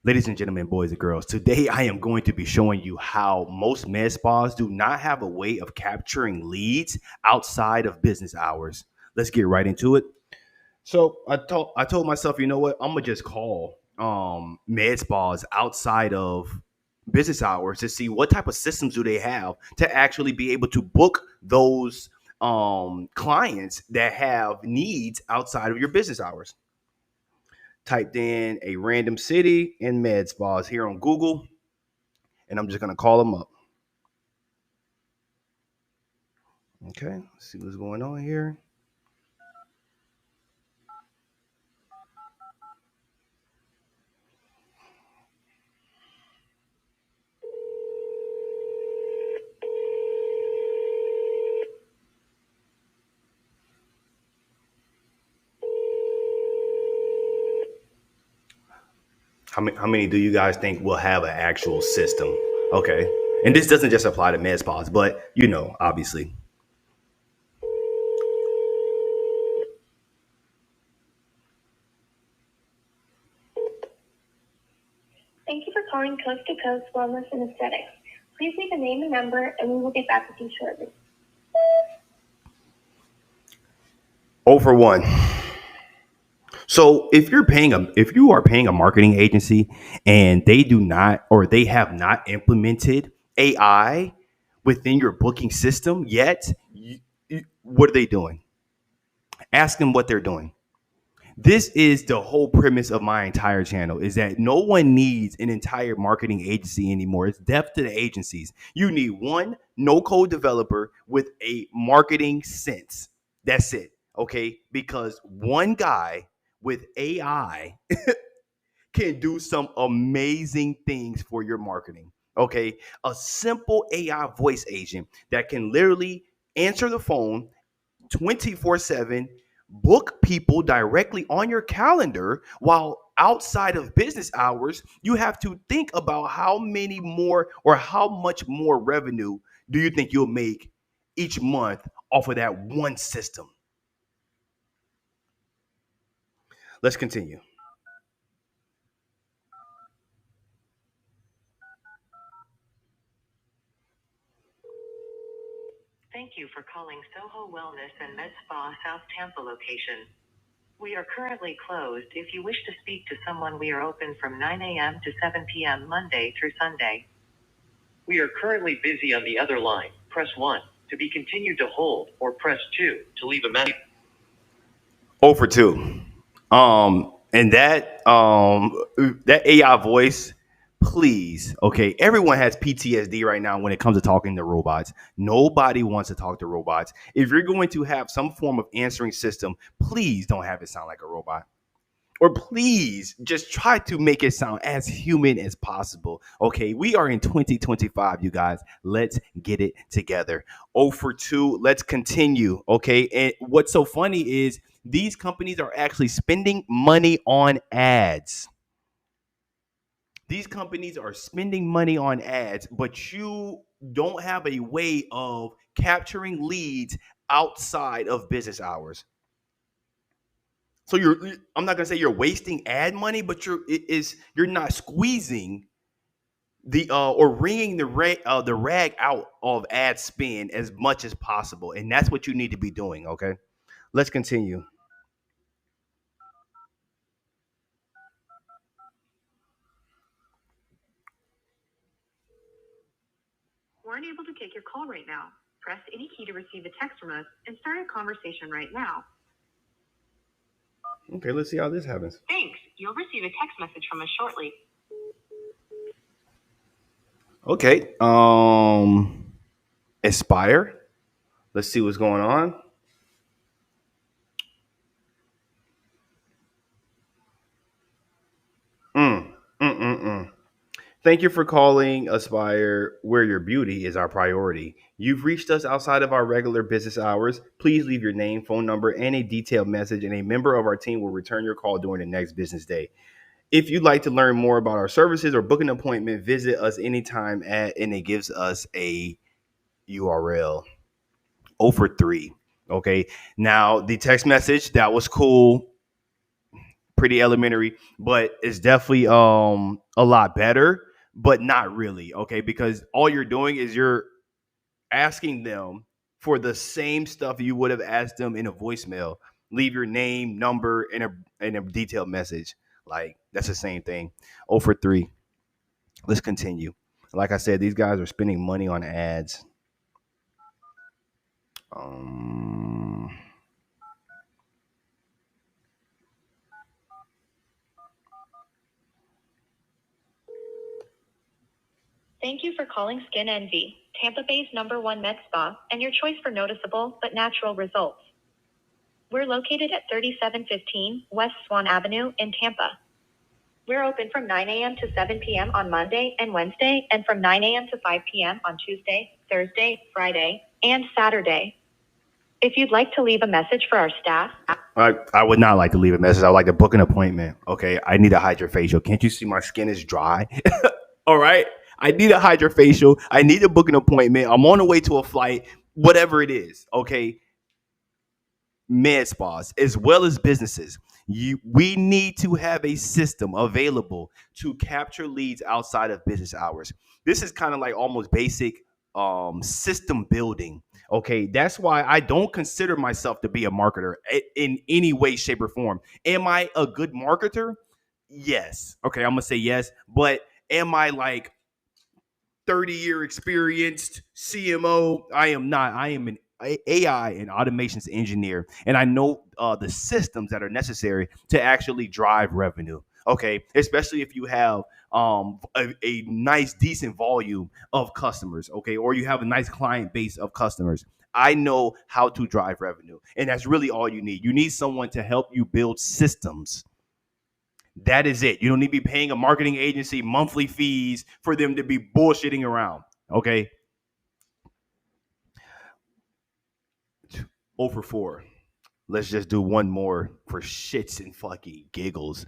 Ladies and gentlemen, boys and girls, today I am going to be showing you how most med spas do not have a way of capturing leads outside of business hours. Let's get right into it. So I told myself, you know what, I'm gonna just call med spas outside of business hours to see what type of systems do they have to actually be able to book those clients that have needs outside of your business hours. Typed in a random city and med spas here on Google, and I'm just gonna call them up. Okay, let's see what's going on here. How many do you guys think will have an actual system? Okay, and this doesn't just apply to med spas, but obviously. Thank you for calling Coast to Coast Wellness and Aesthetics. Please leave a name and number, and we will get back with you shortly. 0 for 1. So if you are paying a marketing agency and they do not or they have not implemented AI within your booking system yet, what are they doing? Ask them what they're doing. This is the whole premise of my entire channel is that no one needs an entire marketing agency anymore. It's death to the agencies. You need one no code developer with a marketing sense. That's it. Okay. Because one guy with AI can do some amazing things for your marketing. Okay. A simple AI voice agent that can literally answer the phone 24/7, book people directly on your calendar while outside of business hours. You have to think about how many more or how much more revenue do you think you'll make each month off of that one system. Let's continue. Thank you for calling Soho Wellness and Med Spa South Tampa location. We are currently closed. If you wish to speak to someone, we are open from 9 a.m. to 7 p.m. Monday through Sunday. We are currently busy on the other line. Press 1 to be continued to hold, or press 2 to leave a message. 0 for 2. And that AI voice, please, okay, everyone has PTSD right now when it comes to talking to robots. Nobody wants to talk to robots. If you're going to have some form of answering system, please don't have it sound like a robot. Or please just try to make it sound as human as possible. Okay, we are in 2025, you guys. Let's get it together. 0 for 2. Let's continue. Okay, and what's so funny is these companies are actually spending money on ads. These companies are spending money on ads, but you don't have a way of capturing leads outside of business hours. So I'm not gonna say you're wasting ad money, but you're not squeezing the or wringing the rag out of ad spend as much as possible, and that's what you need to be doing. Okay, let's continue. We're unable to take your call right now. Press any key to receive a text from us and start a conversation right now. Okay, let's see how this happens. Thanks. You'll receive a text message from us shortly. Okay, Aspire. Let's see what's going on. Mm, mm, mm, mm. Thank you for calling Aspire, where your beauty is our priority. You've reached us outside of our regular business hours. Please leave your name, phone number, and a detailed message, and a member of our team will return your call during the next business day. If you'd like to learn more about our services or book an appointment, visit us anytime and it gives us a URL. 0 for 3. Okay. Now, the text message, that was cool, pretty elementary, but it's definitely a lot better, but not really, okay? Because all you're doing is you're asking them for the same stuff you would have asked them in a voicemail. Leave your name, number, and a detailed message. Like, that's the same thing. 0 for 3. Let's continue. Like I said, these guys are spending money on ads. Um, Thank you for calling Skin Envy, Tampa Bay's #1 med spa, and your choice for noticeable but natural results. We're located at 3715 West Swan Avenue in Tampa. We're open from 9 a.m. to 7 p.m. on Monday and Wednesday, and from 9 a.m. to 5 p.m. on Tuesday, Thursday, Friday, and Saturday. If you'd like to leave a message for our staff, I would not like to leave a message. I would like to book an appointment. Okay, I need a hydrofacial. Can't you see my skin is dry? All right, I need a hydrofacial. I need to book an appointment. I'm on the way to a flight. Whatever it is, okay. Med spas as well as businesses. We need to have a system available to capture leads outside of business hours. This is kind of like almost basic system building. Okay, that's why I don't consider myself to be a marketer in any way, shape, or form. Am I a good marketer? Yes. Okay, I'm gonna say yes, but am I like 30-year experienced CMO? I am not. I am an AI and automations engineer, and I know the systems that are necessary to actually drive revenue. Okay, especially if you have a nice, decent volume of customers. Okay, or you have a nice client base of customers. I know how to drive revenue, and that's really all you need. You need someone to help you build systems. That is it. You don't need to be paying a marketing agency monthly fees for them to be bullshitting around. Okay. 0 for 4. Let's just do one more for shits and fucking giggles.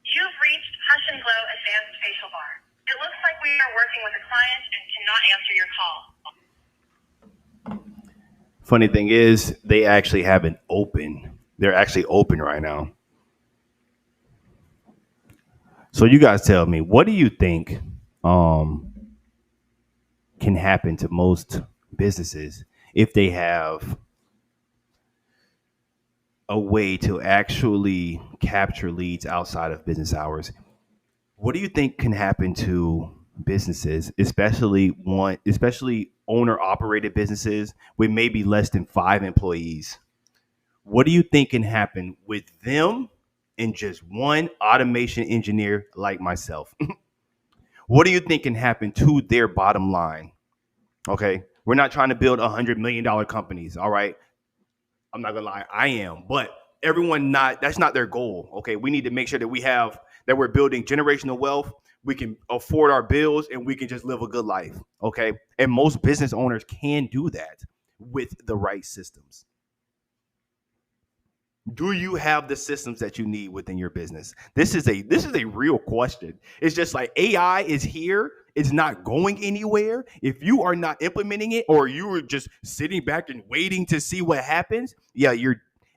You've reached Hush and Glow Advanced Facial Bar. It looks like we are working with a client and cannot answer your call. Funny thing is, they actually have an open. They're actually open right now. So you guys tell me, what do you think can happen to most businesses if they have a way to actually capture leads outside of business hours? What do you think can happen to businesses, especially owner operated businesses with maybe less than 5 employees? What do you think can happen with them and just one automation engineer like myself? What do you think can happen to their bottom line? Okay. We're not trying to build $100 million companies. All right. I'm not gonna lie, I am, but that's not their goal. Okay. We need to make sure that we're building generational wealth. We can afford our bills and we can just live a good life. Okay. And most business owners can do that with the right systems. Do you have the systems that you need within your business? This is a real question. It's just like AI is here. It's not going anywhere. If you are not implementing it, or you are just sitting back and waiting to see what happens, yeah,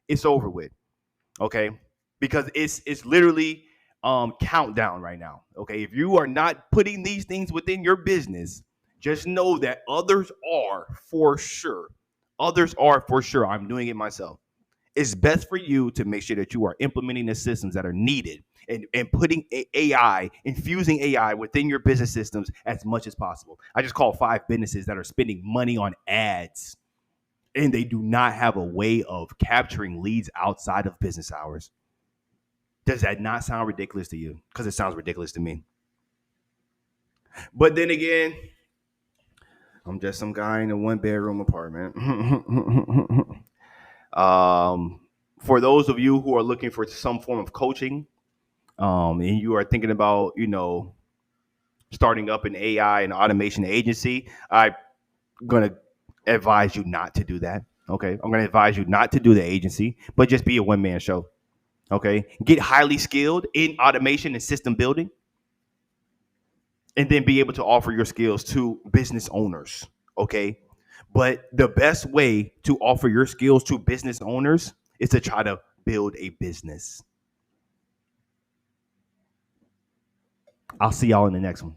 it's over with. Okay, because it's literally countdown right now. Okay, if you are not putting these things within your business, just know that others are for sure. Others are for sure. I'm doing it myself. It's best for you to make sure that you are implementing the systems that are needed and putting AI, infusing AI within your business systems as much as possible. I just call 5 businesses that are spending money on ads and they do not have a way of capturing leads outside of business hours. Does that not sound ridiculous to you? Because it sounds ridiculous to me. But then again, I'm just some guy in a 1-bedroom apartment. For those of you who are looking for some form of coaching, and you are thinking about, starting up an AI and automation agency, I'm going to advise you not to do that. Okay. I'm going to advise you not to do the agency, but just be a one-man show. Okay. Get highly skilled in automation and system building, and then be able to offer your skills to business owners. Okay. But the best way to offer your skills to business owners is to try to build a business. I'll see y'all in the next one.